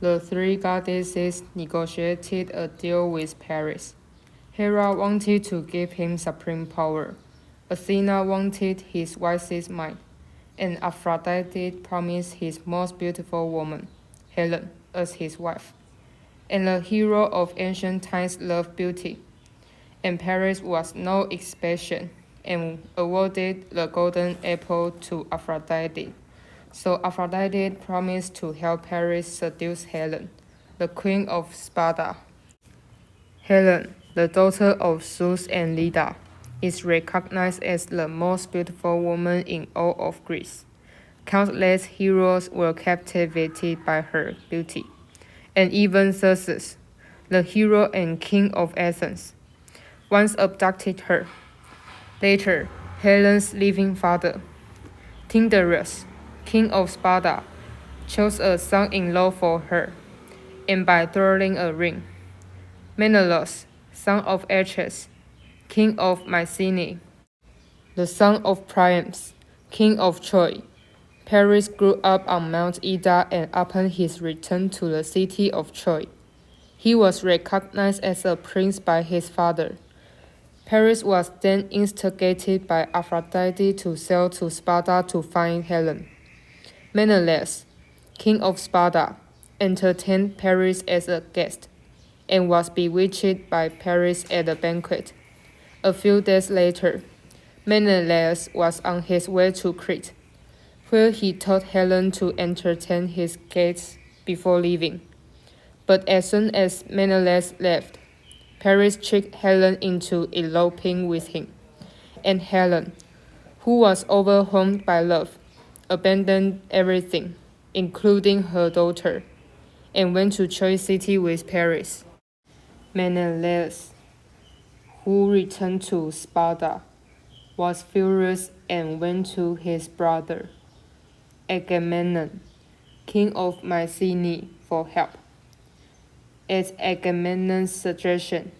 the three goddesses negotiated a deal with Paris. Hera wanted to give him supreme power. Athena wanted his wisest mind, and Aphrodite promised his most beautiful woman, Helen, as his wife. And the hero of ancient times loved beauty, and Paris was no exception, and awarded the golden apple to Aphrodite. So Aphrodite promised to help Paris seduce Helen, the queen of Sparta. Helen, the daughter of Zeus and Leda, is recognized as the most beautiful woman in all of Greece. Countless heroes were captivated by her beauty, and even Theseus, the hero and king of Athens, once abducted her. Later, Helen's living father, Tyndareus, king of Sparta, chose a son-in-law for her, and by throwing a ring, Menelaus, son of Atreus, king of Mycenae, the son of Priam, king of Troy, Paris grew up on Mount Ida, and upon his return to the city of Troy, he was recognized as a prince by his father. Paris was then instigated by Aphrodite to sail to Sparta to find Helen. Menelaus, king of Sparta, entertained Paris as a guest, and was bewitched by Paris at a banquet. A few days later, Menelaus was on his way to Crete, where he taught Helen to entertain his guests before leaving. But as soon as Menelaus left, Paris tricked Helen into eloping with him, and Helen, who was overwhelmed by love, abandoned everything, including her daughter, and went to Troy City with Paris. Menelaus, who returned to Sparta, was furious and went to his brother, Agamemnon, king of Mycenae, for help. At Agamemnon's suggestion,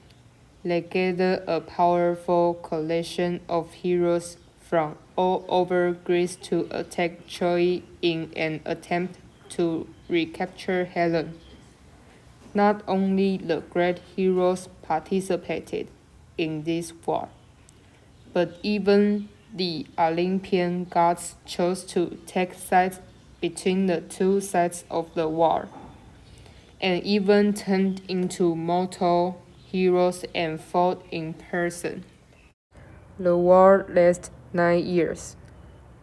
they gathered a powerful coalition of heroes from all over Greece to attack Troy in an attempt to recapture Helen. Not only the great heroes participated in this war, but even the Olympian gods chose to take sides between the two sides of the war, and even turned into mortal heroes and fought in person. The war lasted 9 years,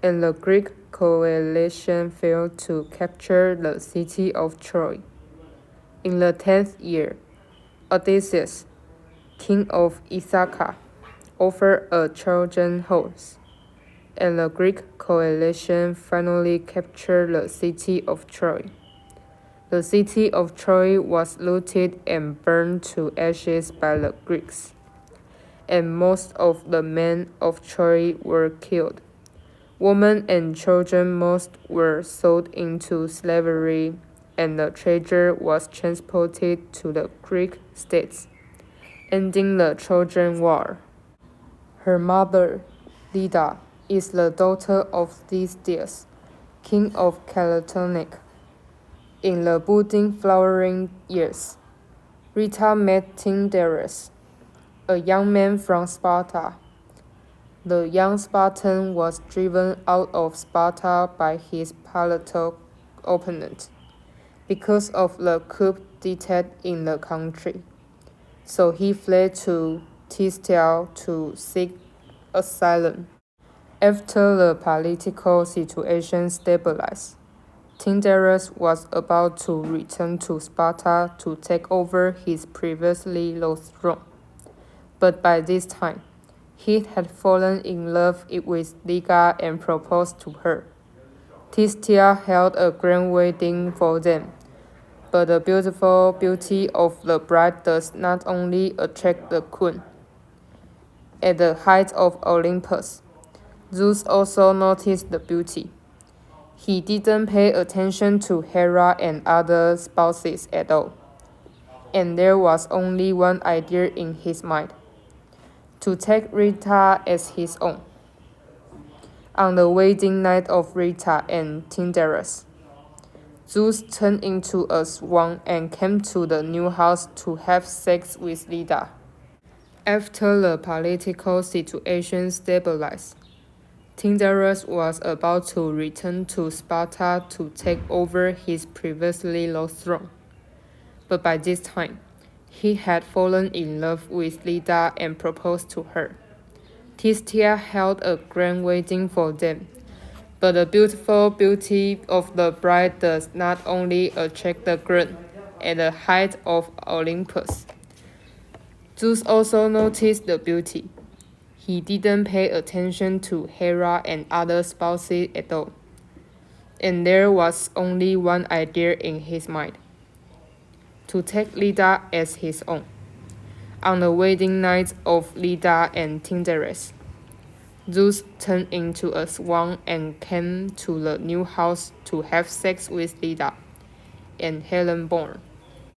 and the Greek coalition failed to capture the city of Troy. In the 10th year, Odysseus, king of Ithaca, offered a Trojan horse, and the Greek coalition finally captured the city of Troy. The city of Troy was looted and burned to ashes by the Greeks, and most of the men of Troy were killed. Women and children most were sold into slavery, and the treasure was transported to the Greek states, ending the Trojan War. Her mother, Leda, is the daughter of Theseus, king of Calatonic. In the budding flowering years, Rita met Tyndareus, a young man from Sparta. The young Spartan was driven out of Sparta by his political opponent because of the coup d'etat in the country. So he fled to Thessaly to seek asylum. After the political situation stabilized, Tyndareus was about to return to Sparta to take over his previously lost throne. But by this time, he had fallen in love with Liga and proposed to her. Thessaly held a grand wedding for them, but the beautiful beauty of the bride does not only attract the queen. At the height of Olympus, Zeus also noticed the beauty. He didn't pay attention to Hera and other spouses at all, and there was only one idea in his mind: to take Rita as his own. On the wedding night of Rita and Tyndareus, Zeus turned into a swan and came to the new house to have sex with Leda. After the political situation stabilized, Tyndareus was about to return to Sparta to take over his previously lost throne. But by this time, he had fallen in love with Leda and proposed to her. Thistia held a grand wedding for them, but the beautiful beauty of the bride does not only attract the groom at the height of Olympus. Zeus also noticed the beauty. He didn't pay attention to Hera and other spouses at all. And there was only one idea in his mind: to take Leda as his own. On the wedding night of Leda and Tyndareus, Zeus turned into a swan and came to the new house to have sex with Leda, and Helen born.